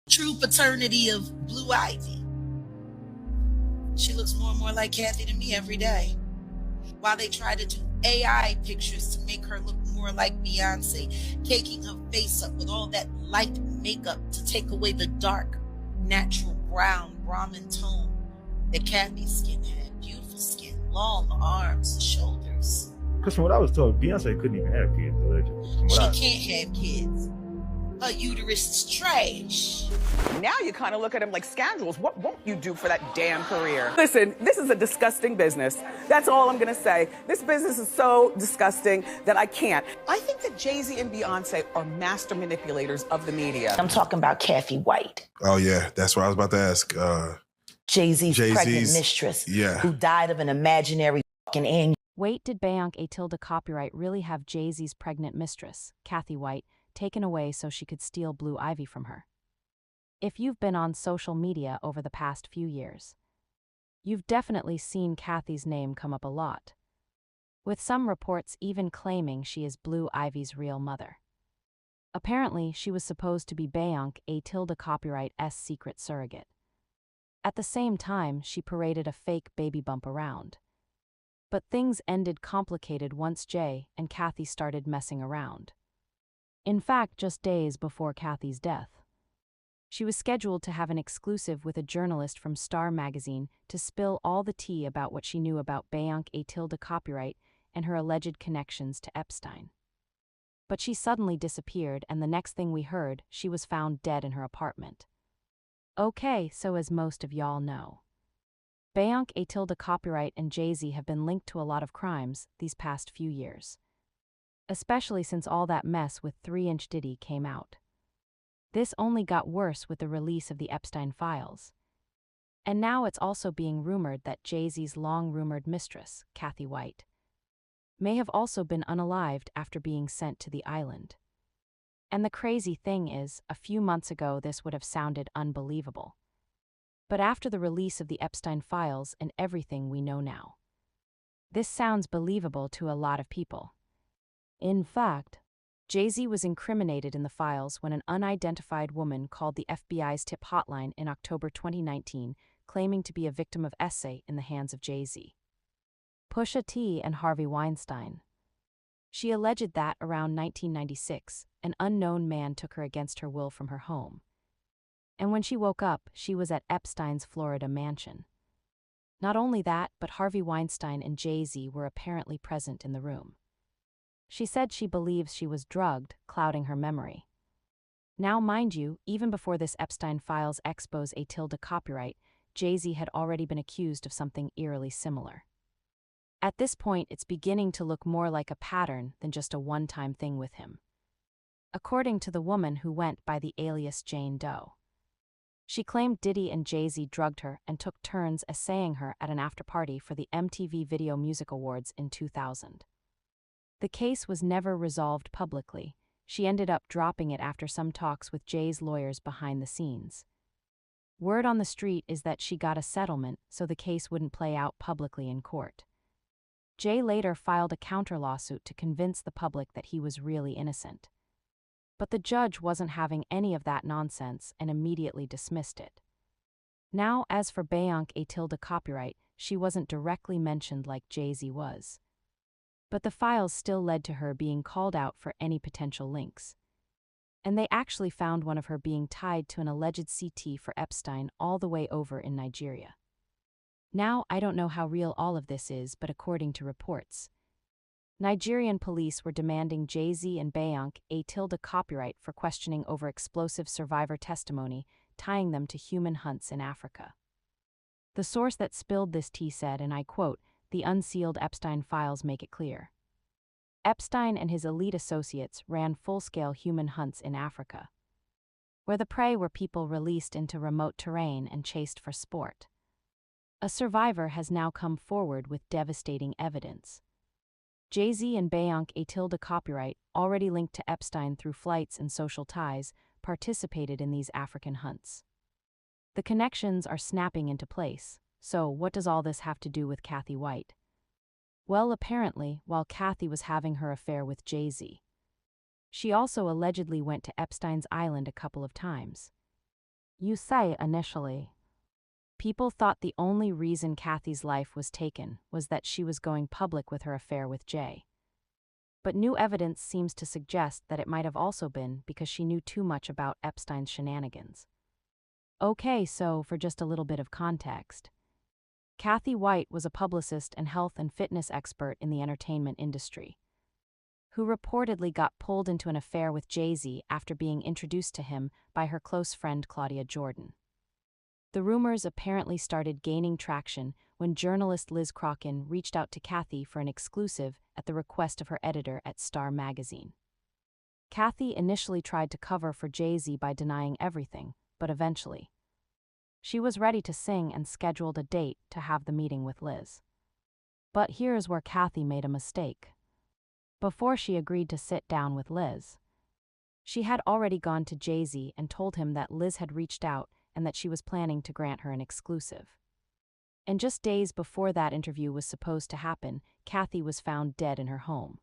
true paternity of Blue Ivy. She looks more and more like Cathy to me every day. While they try to do AI pictures to make her look more like Beyonce, caking her face up with all that light makeup to take away the dark, natural brown Brahmin tone that Cathy's skin had. Beautiful skin, long arms, shoulders. Because from what I was told, Beyonce couldn't even have kids, allegedly. She can't have kids. Her uterus is trash. Now you kind of look at him like scoundrels. What won't you do for that damn career? Listen, this is a disgusting business. That's all I'm going to say. This business is so disgusting that I can't. I think that Jay-Z and Beyonce are master manipulators of the media. I'm talking about Cathy White. Oh, yeah. That's what I was about to ask. Jay-Z's pregnant mistress. Yeah. Who died of an imaginary fucking aneurysm. Wait, did Beyonce copyright really have Jay-Z's pregnant mistress, Cathy White, taken away so she could steal Blue Ivy from her? If you've been on social media over the past few years, you've definitely seen Cathy's name come up a lot, with some reports even claiming she is Blue Ivy's real mother. Apparently, she was supposed to be Beyonce copyright's secret surrogate. At the same time, she paraded a fake baby bump around. But things ended complicated once Jay and Cathy started messing around. In fact, just days before Cathy's death, she was scheduled to have an exclusive with a journalist from Star magazine to spill all the tea about what she knew about Beyonce copyright and her alleged connections to Epstein. But she suddenly disappeared, and the next thing we heard, she was found dead in her apartment. Okay, so as most of y'all know, Beyonce copyright and Jay-Z have been linked to a lot of crimes these past few years, especially since all that mess with 3-inch Diddy came out. This only got worse with the release of the Epstein files. And now it's also being rumored that Jay-Z's long-rumored mistress, Cathy White, may have also been unalived after being sent to the island. And the crazy thing is, a few months ago this would have sounded unbelievable. But after the release of the Epstein files and everything we know now, this sounds believable to a lot of people. In fact, Jay-Z was incriminated in the files when an unidentified woman called the FBI's tip hotline in October 2019, claiming to be a victim of essay in the hands of Jay-Z, Pusha T, and Harvey Weinstein. She alleged that around 1996, an unknown man took her against her will from her home. And when she woke up, she was at Epstein's Florida mansion. Not only that, but Harvey Weinstein and Jay-Z were apparently present in the room. She said she believes she was drugged, clouding her memory. Now, mind you, even before this Epstein files expose copyright, Jay-Z had already been accused of something eerily similar. At this point, it's beginning to look more like a pattern than just a one-time thing with him. According to the woman who went by the alias Jane Doe, she claimed Diddy and Jay-Z drugged her and took turns essaying her at an after-party for the MTV Video Music Awards in 2000. The case was never resolved publicly. She ended up dropping it after some talks with Jay's lawyers behind the scenes. Word on the street is that she got a settlement so the case wouldn't play out publicly in court. Jay later filed a counter-lawsuit to convince the public that he was really innocent. But the judge wasn't having any of that nonsense and immediately dismissed it. Now, as for Beyonce copyright, she wasn't directly mentioned like Jay-Z was. But the files still led to her being called out for any potential links. And they actually found one of her being tied to an alleged CT for Epstein all the way over in Nigeria. Now, I don't know how real all of this is, but according to reports, Nigerian police were demanding Jay-Z and Beyonce copyright for questioning over explosive survivor testimony, tying them to human hunts in Africa. The source that spilled this tea said, and I quote, "The unsealed Epstein files make it clear. Epstein and his elite associates ran full-scale human hunts in Africa, where the prey were people released into remote terrain and chased for sport. A survivor has now come forward with devastating evidence. Jay-Z and Beyonce copyright, already linked to Epstein through flights and social ties, participated in these African hunts. The connections are snapping into place. So, what does all this have to do with Cathy White? Well, apparently, while Cathy was having her affair with Jay-Z, she also allegedly went to Epstein's island a couple of times. You say initially. People thought the only reason Cathy's life was taken was that she was going public with her affair with Jay. But new evidence seems to suggest that it might have also been because she knew too much about Epstein's shenanigans. Okay, so for just a little bit of context. Cathy White was a publicist and health and fitness expert in the entertainment industry, who reportedly got pulled into an affair with Jay-Z after being introduced to him by her close friend Claudia Jordan. The rumors apparently started gaining traction when journalist Liz Crokin reached out to Cathy for an exclusive at the request of her editor at Star magazine. Cathy initially tried to cover for Jay-Z by denying everything, but eventually, she was ready to sing and scheduled a date to have the meeting with Liz. But here's where Cathy made a mistake. Before she agreed to sit down with Liz, she had already gone to Jay-Z and told him that Liz had reached out and that she was planning to grant her an exclusive. And just days before that interview was supposed to happen, Cathy was found dead in her home.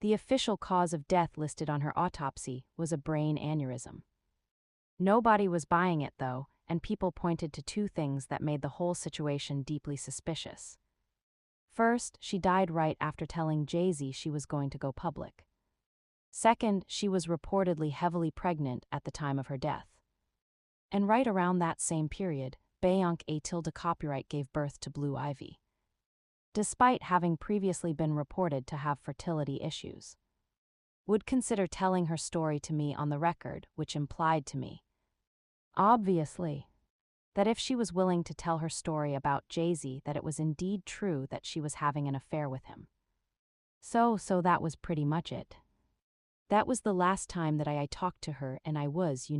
The official cause of death listed on her autopsy was a brain aneurysm. Nobody was buying it, though, and people pointed to two things that made the whole situation deeply suspicious. First, she died right after telling Jay-Z she was going to go public. Second, she was reportedly heavily pregnant at the time of her death. And right around that same period, Beyonce copyright gave birth to Blue Ivy, despite having previously been reported to have fertility issues. Would consider telling her story to me on the record, which implied to me, obviously, that if she was willing to tell her story about Jay-Z, that it was indeed true that she was having an affair with him. So that was pretty much it. That was the last time that I talked to her, and I was,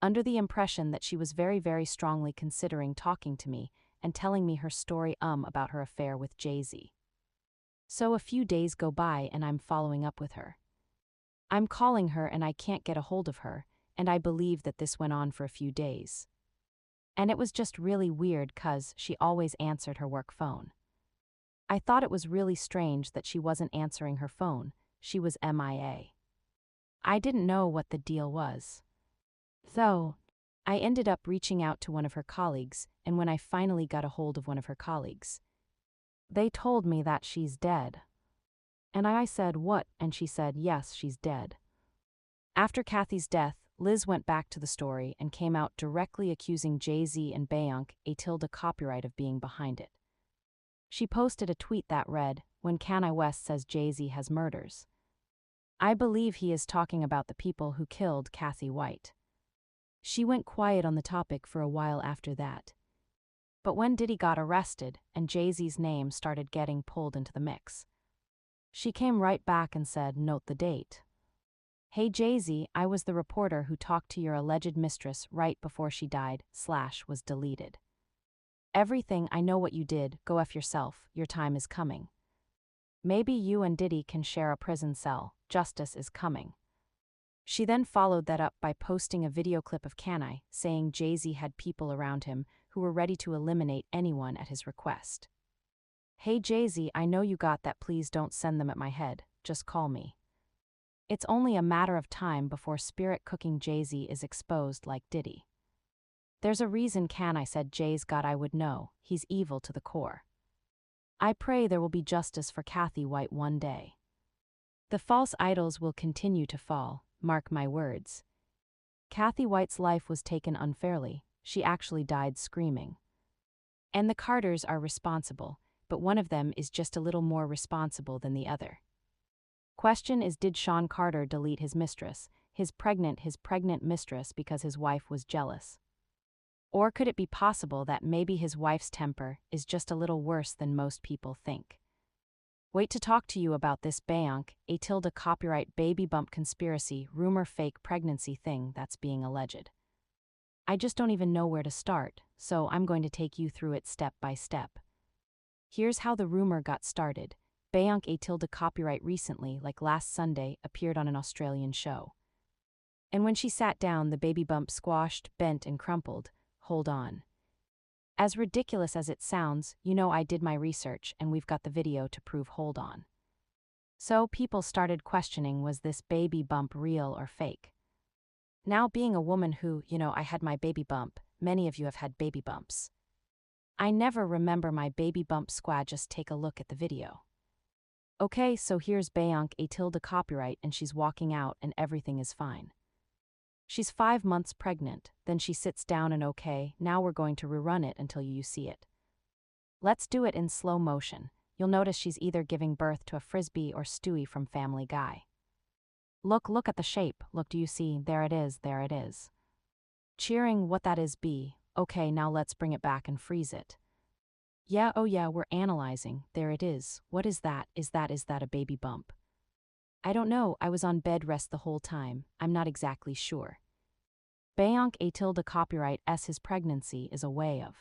under the impression that she was very, very strongly considering talking to me and telling me her story about her affair with Jay-Z. So a few days go by and I'm following up with her. I'm calling her and I can't get a hold of her, and I believe that this went on for a few days. And it was just really weird 'cause she always answered her work phone. I thought it was really strange that she wasn't answering her phone, she was MIA. I didn't know what the deal was. So, I ended up reaching out to one of her colleagues, and when I finally got a hold of one of her colleagues, they told me that she's dead. And I said, "What?" And she said, "Yes, she's dead." After Cathy's death, Liz went back to the story and came out directly accusing Jay-Z and Beyonce copyright of being behind it. She posted a tweet that read, "When Kanye West says Jay-Z has murders, I believe he is talking about the people who killed Cathy White." She went quiet on the topic for a while after that. But when Diddy got arrested and Jay-Z's name started getting pulled into the mix, she came right back and said, "Note the date. Hey Jay-Z, I was the reporter who talked to your alleged mistress right before she died, / was deleted. Everything, I know what you did, go F yourself, your time is coming. Maybe you and Diddy can share a prison cell, justice is coming." She then followed that up by posting a video clip of Kanye saying Jay-Z had people around him who were ready to eliminate anyone at his request. "Hey Jay-Z, I know you got that, please don't send them at my head, just call me. It's only a matter of time before spirit cooking Jay-Z is exposed like Diddy. There's a reason Kanye said Jay's God I would know, he's evil to the core. I pray there will be justice for Cathy White one day. The false idols will continue to fall, mark my words. Cathy White's life was taken unfairly, she actually died screaming. And the Carters are responsible, but one of them is just a little more responsible than the other. Question is, did Sean Carter delete his mistress, his pregnant mistress, because his wife was jealous? Or could it be possible that maybe his wife's temper is just a little worse than most people think? Wait to talk to you about this Beyonce copyright baby bump conspiracy rumor fake pregnancy thing that's being alleged. I just don't even know where to start, so I'm going to take you through it step by step. Here's how the rumor got started. Beyonce copyright recently, like last Sunday, appeared on an Australian show. And when she sat down, the baby bump squashed, bent, and crumpled. Hold on. As ridiculous as it sounds, I did my research and we've got the video to prove hold on. So people started questioning, was this baby bump real or fake? Now being a woman who, I had my baby bump, many of you have had baby bumps. I never remember my baby bump squad. Just take a look at the video. Okay, so here's Beyonce copyright and she's walking out and everything is fine. She's 5 months pregnant, then she sits down and okay, now we're going to rerun it until you see it. Let's do it in slow motion. You'll notice she's either giving birth to a Frisbee or Stewie from Family Guy. Look at the shape. Look, do you see? There it is, there it is. Cheering, what that is B. Okay, now let's bring it back and freeze it. Yeah, oh yeah, we're analyzing. There it is. What is that? Is that a baby bump? I don't know, I was on bed rest the whole time. I'm not exactly sure. Beyonce copyright his pregnancy is a way of